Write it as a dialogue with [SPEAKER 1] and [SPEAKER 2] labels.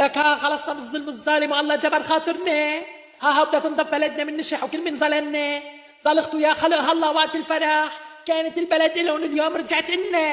[SPEAKER 1] لك ها خلصنا من الظلم الظالم والله جبر خاطرنا. ها بدها تنضف بلدنا من نشح وكل من ظلمنا. صالحته يا خلق هلا وقت الفرح كانت البلد إلهم اليوم رجعت إلنا.